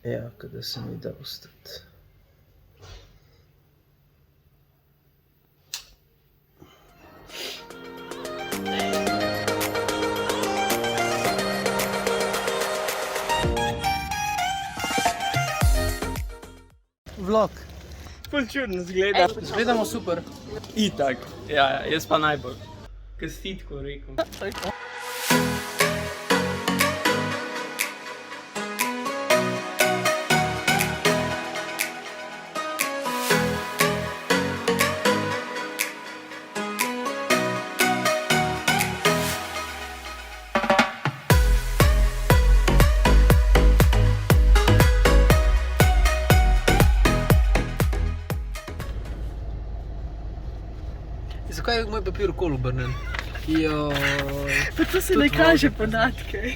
Ja, kada se mi da ustati. Vlog. Ful čudno zgleda. Zgledamo super. Itak. Ja, jaz pa najbolj. Kaj si ti tako rekel? Zakaj je moj papir okoli obrnen? Joj. Pa to se ne kaže podatke.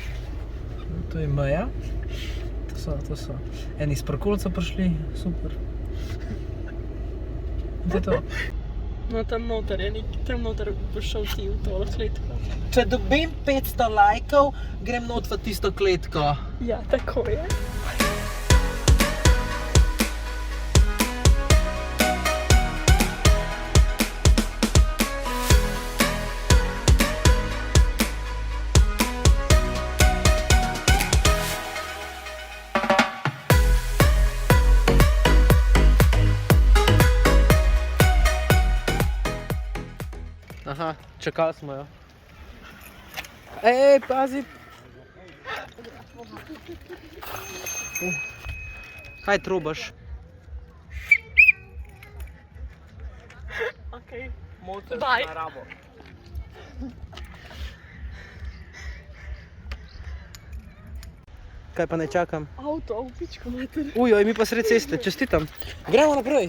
To je Maja. To so. Eni iz parkolca prišli, super. To je to. No tam noter je neki, tam noter boš šel ti v to kletko. Če dobim 500 lajkov, grem not v tisto kletko. Ja, tako je. Aha, čakali smo jo. Ej, pazi! Kaj trobaš? Okej. Motor Bye. na rabo. Kaj pa ne čakam? Avto, v pičko mater. Ujoj, mi pa sred ceste, čestitam. Gremo naprej.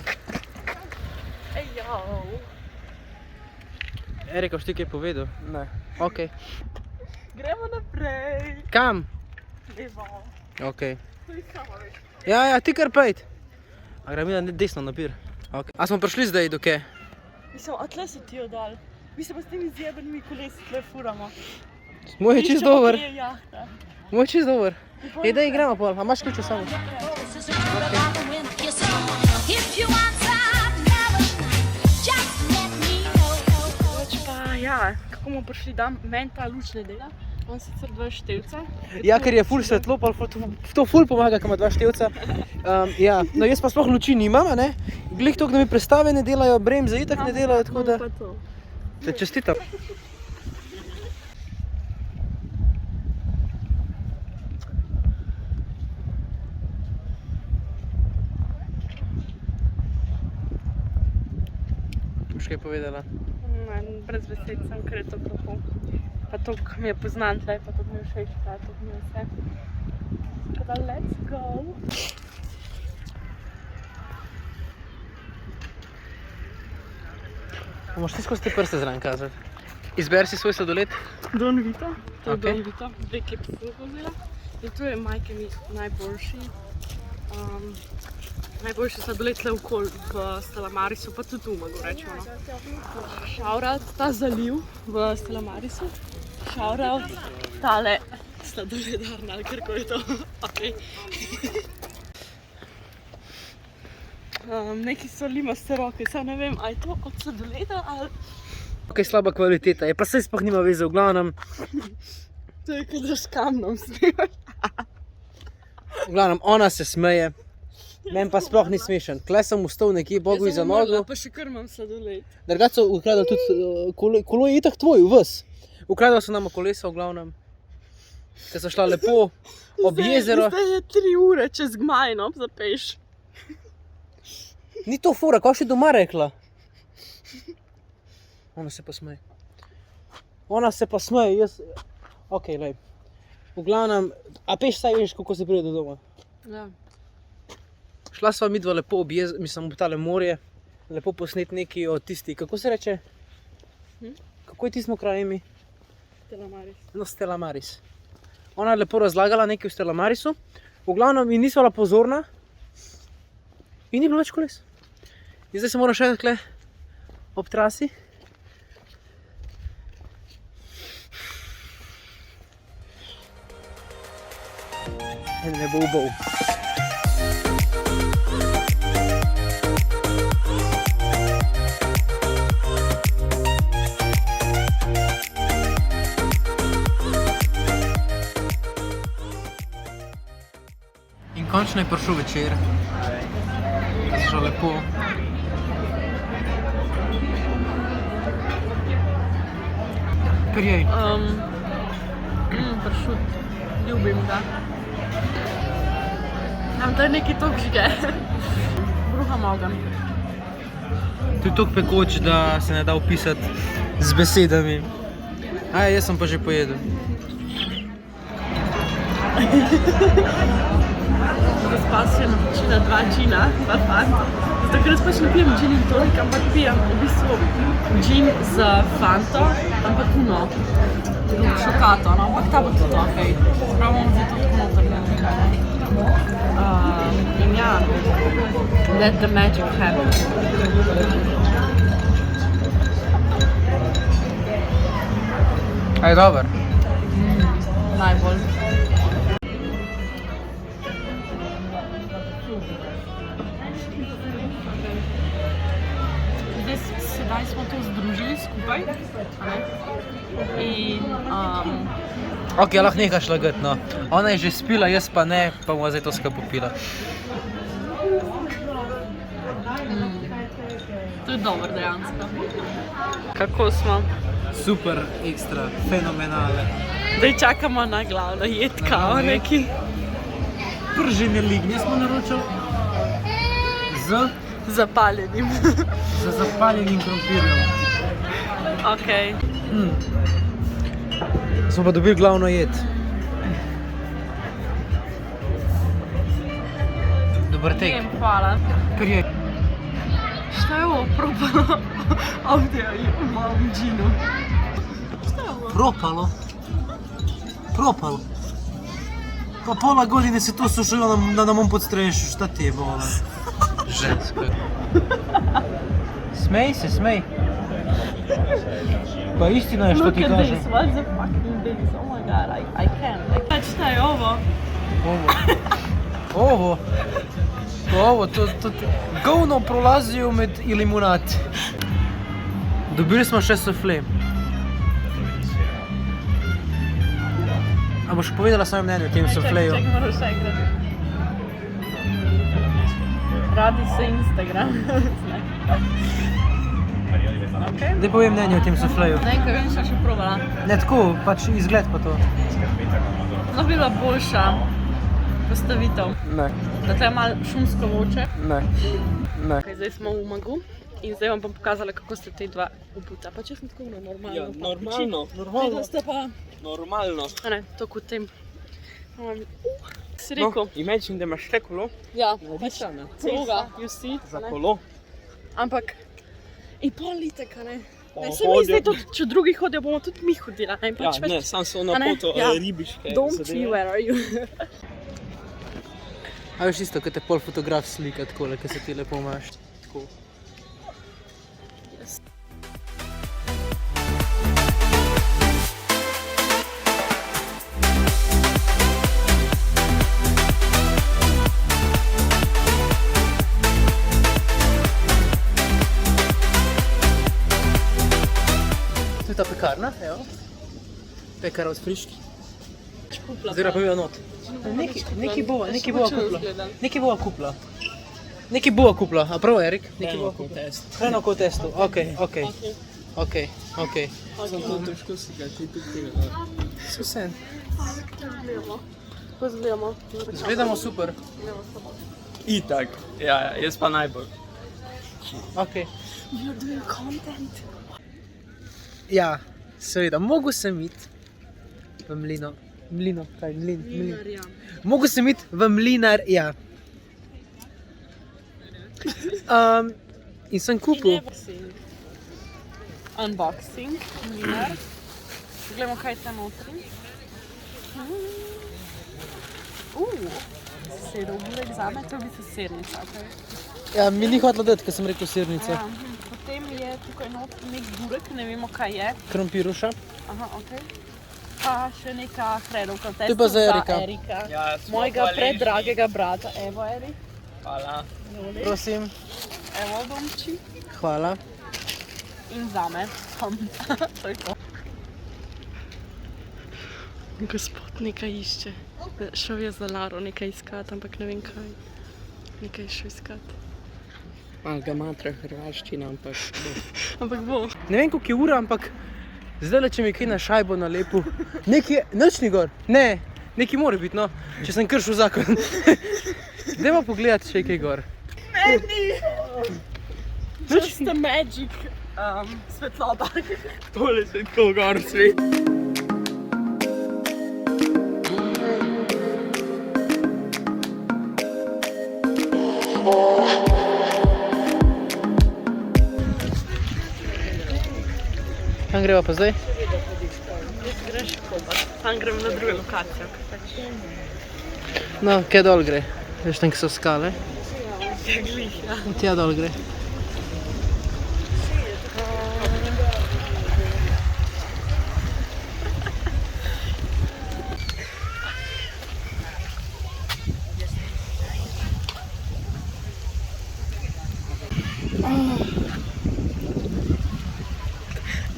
Ej, jau. Erika, boš ti kaj povedal? Ne. Ok. Gremo naprej. Kam? Levo. Ok. To je samo več. Ja, ti kar pejt. A gremo na desno napir. Ok. A smo prišli zdaj do kje? Mislim, a tle so ti jo dal. Mi se pa s temi zjebenimi kolesi tle furamo. Moj je čist dober. Iščemo, kje je jahta. Moj je čist dober. Ej, daj gremo pol. A imaš ključe samo? Pač pa, ja, kako bomo prišli tam, meni ta luč ne dela. On sicer 2 števca. Ja, ker je ful svetlo, pa to ful pomaga, ko ima 2 števca. Ja, no jaz pa sploh luči nimam, a ne? Glih toliko, da mi prestave ne delajo, bremze itak ne delajo, tako da... Pa to. Te čestitam. Boš kaj povedala? Ne, brez besed sem, ker je to lepo. Pa to, ko mi je poznan tle, pa to mi je všeč, pa to mi je vse. Tako da, let's go! Moš ti skozi te prste zraven kazati. Izberi si svoj sladoled. Don Vito, to je Ok. Don Vito, 2 kepse sem vzela. In to je majke mi najboljši. Najboljši sladoled tle okoli v Stella Marisu, pa tudi tu mogo rečemo. No. Shoutout ta zaliv v Stella Marisu. Shoutout tale sladoledarna, ali kako je to. Okay. Neki so limaste roke, saj ne vem, a je to od sladoleda ali... Ok, slaba kvaliteta je, pa saj sploh nima veze, v glavnem. To je kot da s kamnom snimaš. V glavnem, ona se smeje. Meni pa sploh ni smešen. Tle sem ustal nekje Bogu iza nogu. Pa še kar imam sladoled. Drugače so ukradli tudi, kolo je itak tvoj, ves. Ukradli so nama kolesa v glavnem. Ker so šla lepo ob jezero. Zdaj je 3 ure čez Gmajno za peš. Ni to fora, kaj si doma rekla? Ona se pa smeje. Ona se pa smeje, jaz... Ok, lej. V glavnem, a peš saj veš, kako se pride do doma. Ja. Šla sva midva lepo ob jezero, mislim, ob tale morje. Lepo posnet neki od tisti, kako se reče? Kako je tismo kraj ime? Stella Maris. No, Stella Maris. Ona je lepo razlagala nekaj v Stella Marisu. V glavnem, in nisva bila pozorna. In ni bilo več koles. In zdaj se moram še tukaj ob trasi. Ne bo ubov. In končno je prišel večer. Že lepo. Kar jej? Pršut. Ljubim ga. To je neki tokške. Bruham ogen. To je toliko pekoč, da se ne da opisati z besedami. Jaz sem pa že pojedel. Gospa se je napočila 2 džina, 2 fanta. Zato ker jaz pač ne pijem džin in tonik, ampak pijem v bistvu džin z fanto, ampak šokato, no, ampak ta bo tudi okej. Prav bomo zdaj tudi notrne nekaj. In ja, let the magic happen. Je dober. Najbolj. Sedaj smo to združili skupaj, in Ok, lahko nehaš lagati, no. Ona je že spila, jaz pa ne, pa bomo zdaj to skupaj popila. To je dobro dejansko. Kako smo? Super, ekstra, fenomenalne. Zdaj čakamo na glavno jed, kao neki. Pržene lignje smo naročili z Zapaljenim. zapaljenim krompirjem. Okej. Smo pa dobili glavno jed. Dober tek. Hvala. Kar je? Šta je ovo propalo ovdje u malom džinu? Šta je ovo? Propalo? Propalo? Pa pola godine se to sušilo na mom podstrešu, šta ti je bola? Žensko. Smej se, smej. Pa istina je što ti Look at kažem. this, what's the fucking this? Oh my god, I can't. Šta je ovo? Ovo, to govno prolazijo med limonad. Dobili smo še sufle. A boš povedala svoje mnenje o tem sufleju? Čekaj, moraš še enkrat. Radi se Instagram. Okay. Daj povem mnenje o tem sufleju. Ne vem, kaj vem, še probala. Ne tako, pač izgled pa to. No, bila boljša postavitev. Ne, Da to je malo šumsko voče. ne. Okay, zdaj smo v Umagu in zdaj vam bom pokazala, kako ste te dva obuta. Pa če sem tako normalno. Ja, normalno. Videla ste pa, Normalno. a ne, to kot tem. Si rekel? Imagine, da imaš še kolo Ja, narisane. celoga, you see. Za a ne? kolo. Ampak, in pol litek, a ne? Pa Ne, se mi zdaj hodil. tudi, če drugi hodijo, bomo tudi mi hodila. Ne? Ja, Pač ne, sam so na a ne? foto Ja. ribiške. Don't zadeve. see where are you. A veš isto, kad te pol fotograf slika takole, kad se ti lepo imaš. Tako. Tu je ta pekarna, evo. Pekara od Friški. Zdaj pa jo not. Neki bova kupla. Neki bova kupla. Neki bova kupla, a prav Erik? Neki bova kupla. Hrano kot testo, okej. Sam to težko si ga ti tudi. Susen. Pozgledamo. Izgledamo super. Itak. Ja, jaz pa najbolj. Okej. You're doing content. Ja, seveda, mogu sem iti v mlino. Mlino, kaj, mlin. Mlinarja. Mogu sem iti v mlinar, ja. In sem kupil. Unboxing, mlinar. Poglejmo, kaj je tam notri. Seroburek zame, to je v bistvu sernica. Okay? Ja, mi ni hotela dati, ker sem rekel sirnica. Ja, potem je tukaj notri nek burek, ne vemo kaj je. Krompiruša. Aha, okej. Pa še neka hrenovka To je testo pa za za Erika. Erika. Ja, smo Mojega hvaležni. predragega brata. Evo, Erik. Hvala. Prosim. Evo, domči. Hvala. In zame. To je to. Gospod nekaj išče. Šel je za Laro nekaj iskati, ampak ne vem kaj. Nekaj šel iskati. Ali ga matra hrvaščina, ampak Ampak bo. Ne vem, koliko je ura, ampak zdaj, če mi kaj na šajbo nalepu. Nekaj, nič ni gor. Ne, nekaj mora biti, no. Če sem kršil zakon. Dajmo pogledati, če je kaj gor. Meni! Just the magic svetloba. tole se tako gor svet. Kam greva pa zdaj? Greš kobat. Tam grem na drugo lokacijo. No, kje dol gre? Veš tam, ki so skale? Ja, glih, ja. Tja dol gre.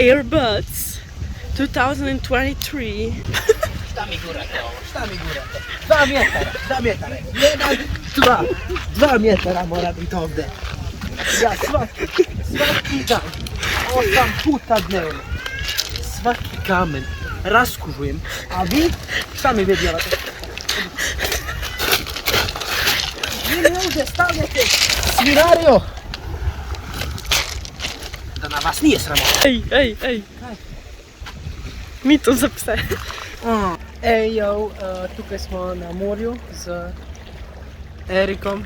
Airbuds 2023. Sta mi gura. 2 metara. 2 metara mora biti ovdje. Ja, svaki dan. 8 puta dnevno. Svaki kamen raskužujem. A vi šta mi vi djelate? Vi mi ovdje stavljate svinarijo. Da na vas nije sramota. Ej. Mi to za pse. Ej, tukaj smo na morju z Erikom.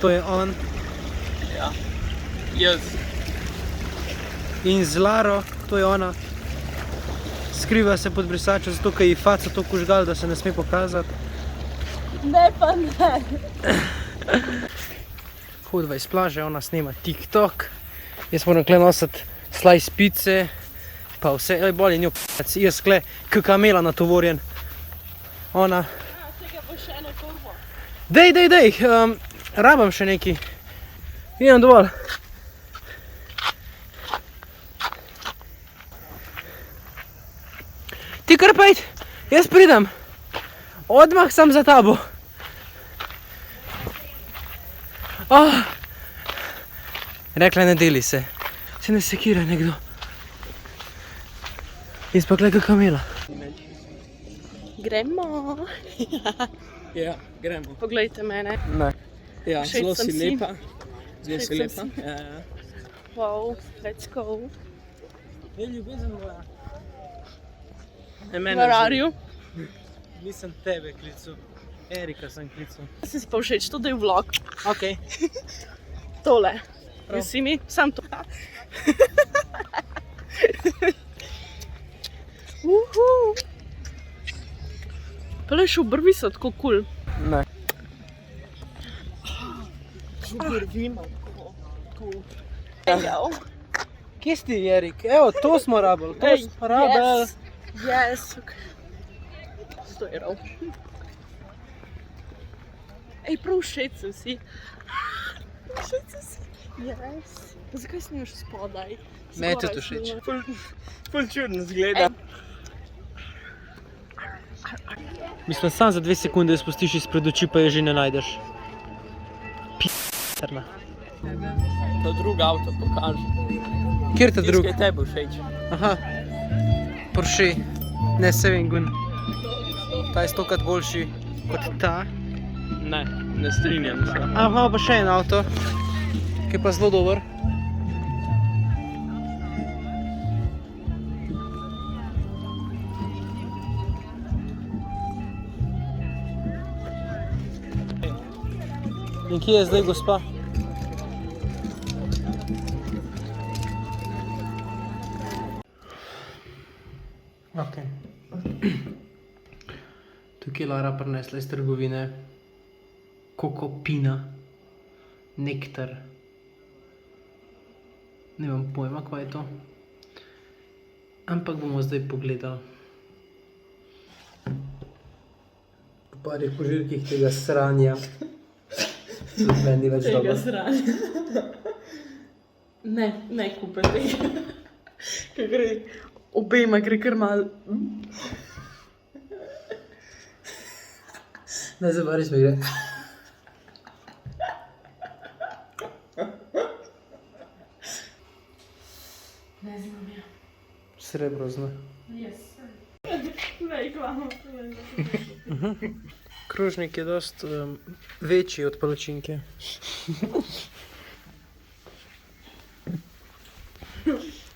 To je on. Ja. Jaz. In z Laro, to je ona. Skriva se pod brisačo, zato ker ji faca to kužgal, da se ne sme pokazati. Ne pa ne. Hodva iz plaže, ona snema TikTok. Jaz moram kle nositi slice pice, pa vse, bolje njo p***ac, jaz kle k kamela natovorjen. Ona, Tega bo še eno torbo. dej, rabam še neki. Imam dovolj. Ti kar pojdi, jaz pridem. Odmah sem za tabo. Rekla je, ne deli se. Se ne sekira nekdo. In pa gleda kamela. Gremo. Ja, gremo. Poglejte mene. Ne. Ja, Všeč zelo sem si si. lepa. Zelo si Všeč lepa. sem si. Ja. Wow, let's go. Je ljubezen moja. Where are you? Nisem tebe klical. Erika sem klical. Sem si pa všeč, to da je vlog. Okej. Tole. Prav. You see me? Sam to. Pa le še obrvi so tako kul. Ne. Obrvi ima tako kul. Kje si ti, Erik? Evo, to smo rabili. To smo rabili. Yes. 100 evrov. Ej, prav všeč sem si. Všeč sem si. Yes. Pa zakaj snimaš spodaj? Meni je tudi všeč. Ful čudno zgleda. Mislim, sam za 2 sekunde spustiš izpred oči, pa je že ne najdeš. P***erna. To drugi avto pokaže. Kjer ta drug? Tiskaj tebi všeč. Aha. Porsche. Ne, Sevengun. Ta je 100krat boljši kot ta. Ne, ne strinjam se. A imamo pa še en avto, ki je pa zelo dober. In kje je zdaj gospa? Ok. Tukaj je Lara prinesla iz trgovine kokopina, nektar. Ne vem pojma, kaj je to. Ampak bomo zdaj pogledali. Po parih požirkih tega sranja. Meni ni več dobro. sranja. Ne kupe tega. Ker gre, obema gre kar mal. Ne, zdaj pa res mi gre. Ne znam ja. Srebro zna. Yes. Ne, glavno. Krožnik je dost večji od palačinke.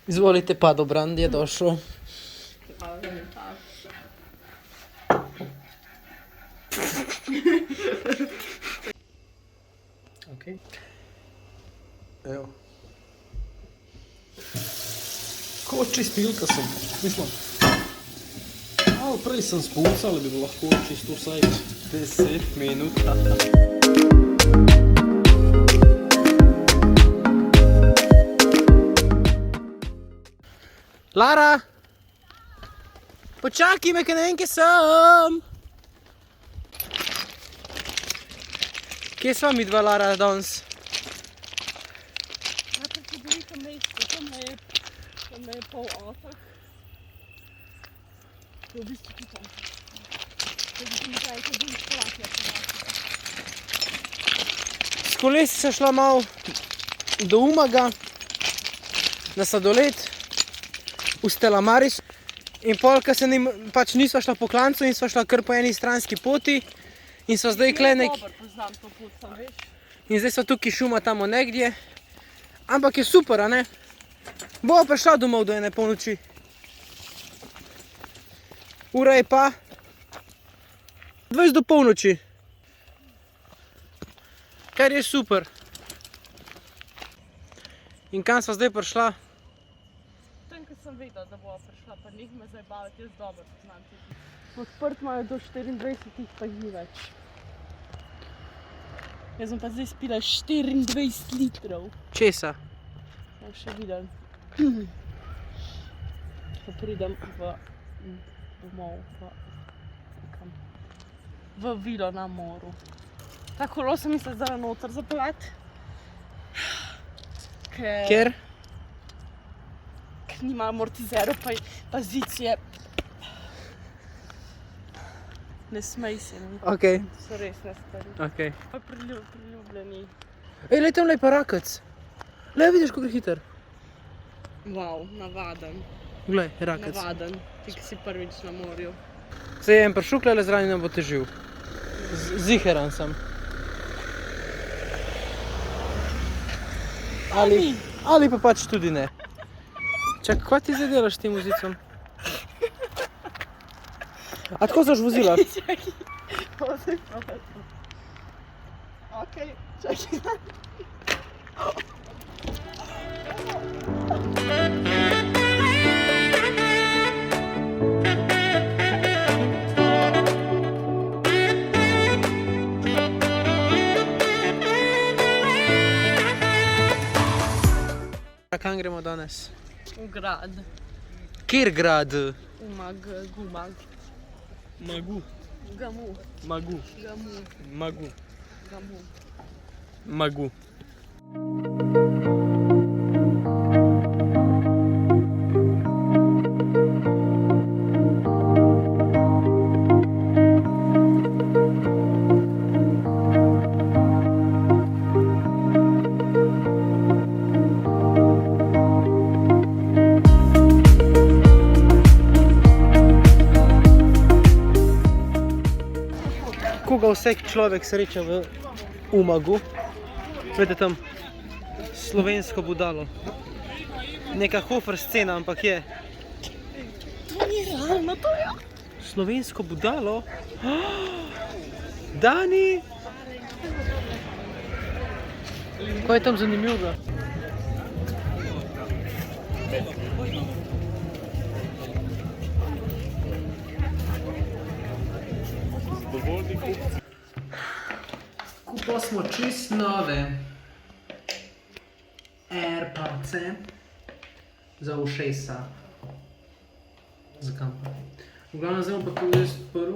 Izvolite, Padobrand je došel. Hvala da mi tak. Okay. Evo. Ko čistilka sem, mislim. Malo prej sem spucal, da bi bilo lahko čisto vsaj 10 minut. Lara! Počakaj me, ker ne vem, kje sem! Kje sva mi dva, Lara, danes? Ja, pa si velika mesto, tam je pol otok. To je v bistvu tudi tam. To je v bistvu nekaj, ko bi Slovakija pomakala. S kolesi sem šla malo do Umaga, na sladoled, v Stella Maris. In pol, ko se pač nisva šla po klancu in sva šla kar po eni stranski poti. In sva zdaj kle Dober poznam to pot, sam veš. In zdaj sva tukaj šuma tamo negdje. Ampak je super, a ne? Bova prišla domov do ene polnoči. Ura je pa 20 do polnoči. Kar je super. In kam sva zdaj prišla? Tam, ko sem vedela, da bova prišla, pa njih me zdaj baviti, jaz dobro poznam tudi. Odprt imajo do 24, pa jih ni več. Jaz sem pa zdaj spila 24 litrov. Česa? Bom še videl. Ko pridem domov, v vilo na moru. Ta kolo sem mislila zdaj noter zapeljati. Ker? Ker nima amortizerov, pa zic je. Ne smej se mi. Okej. So resne stvari. Okej. Pa priljubljeni. Ej, lej tamle je pa rakec. Lej, vidiš, kako gre hiter. Wow, navaden. Glej, rakec. Navaden. Ti, ki si prvič na morju. Se je en pršukle, le zraven nam bo težil. Ziheran sem. Ali pa pač tudi ne. Čak, kaj ti zdaj delaš s tem vozicom? A tako zaš vozila? Čakaj. Okej, čakaj. Kam gremo danes? V grad. Kjer grad? Gumag. Magu. Gamu. Magu. Gamu. Magu. Gamu. Magu. Koga vse človek sreča v Umagu? Vidite tam slovensko budalo. Neka hofer scena, ampak je. To ni realno, to je. Slovensko budalo? Dani! Kaj je tam zanimivega? Kupili smo čist nove AirPodse za ušesa. Za kampa. V glavnem zdaj bom pa to jaz odprl.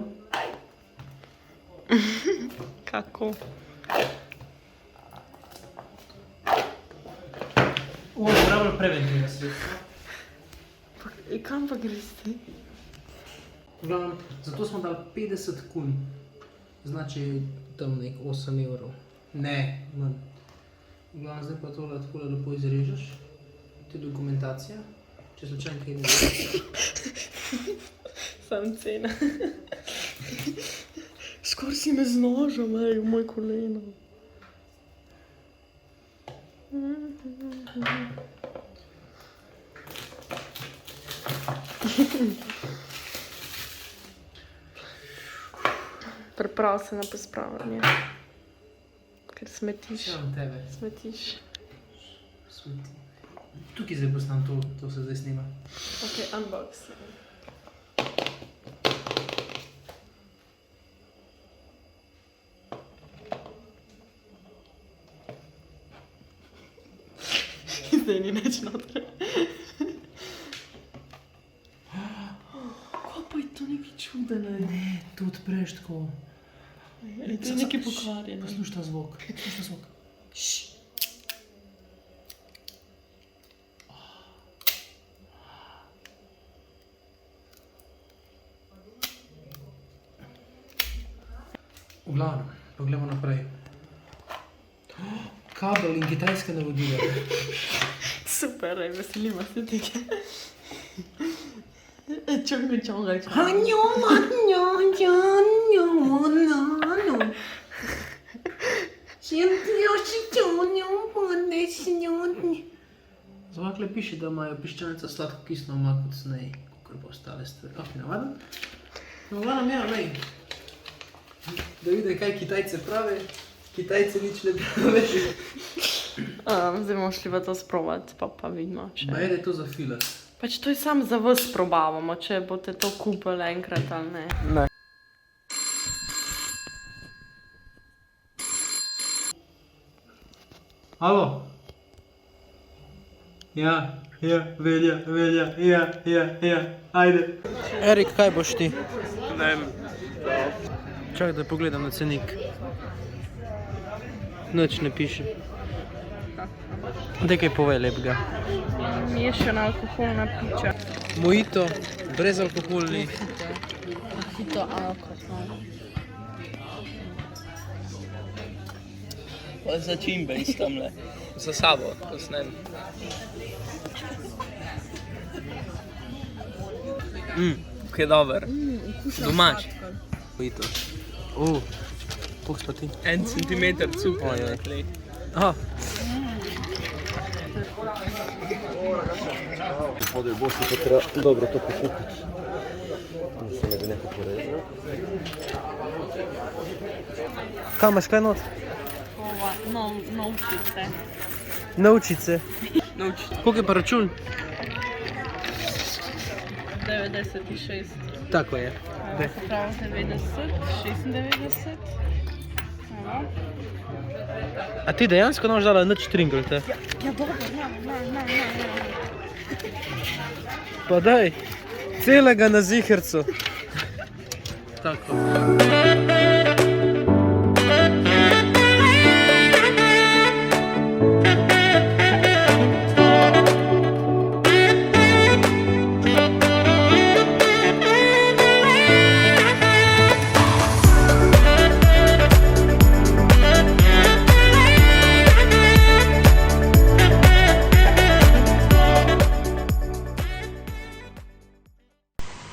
Kako? Uporabljam preventivna sredstva. Kam pa greš ti? V glavnem, zato smo dali 50 kun Znači tam nek 8 evrov. Ne, manj. Glavno zdaj pa tole tako lepo izrežeš. To je dokumentacija. Če slučajno kaj ne veš. Sam cena. Skoraj si me z nožem, ej, v moj koleno. Priprav se na pospravljanje. Ker smetiš. Samo tebe. Smetiš. Smeti. Tukaj zdaj postam, to se zdaj snima. Ok, unboxing. Zdaj ni nič noter. Kaj pa je to nekaj čudene? Ne, to odpreš tako. To je nekaj pokvarjeno. Poslušaj ta zvok. Poslušaj ta zvok. V glavnem, pogledamo naprej. Kabel in kitajska navodila. Super, veselimo se tega. Čong reče. Zvakle piše, da imajo piščanica sladko kisno omak od snej, kakor pa ostale stvari. Ah, navaden. No, glavnem, ja, lej. Da vidi, kaj Kitajce pravi. Kitajce nič ne pravi. Zdaj bomo šli v to sprobati, pa vidimo, če... Baj, da je to za filet. Pač to je sam za vas probavamo, če boste to kupili enkrat ali ne. Ne. Alo? Ja, velja, ajde. Erik, kaj boš ti? Ne vem. Čakaj, da pogledam na cenik. Nič ne piše. Daj kaj povej lepega. Mešana alkoholna pića. Mojito, brezalkoholni. Mojito alkohol. Pa začimbe iz tamle. Za sabo, ko snem. Kaj dober. Domač. Mojito. Koliko spa ti? 1 centimeter cukra. Ojej. Aha. Spodaj v Bosni pa treba dobro to pokupiti. Mislim, da bi nekaj porezal. Kaj imaš kaj not? Novčice. Novčice. Novčice. Koliko je pa račun? 96. Tako je. Prav 90, 96. A ti dejansko ne boš dala nič tringelte? Ja, dobro, ne. Pa daj, celega na zihercu. Tako.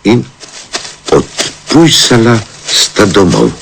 In od Pujsala sta domov.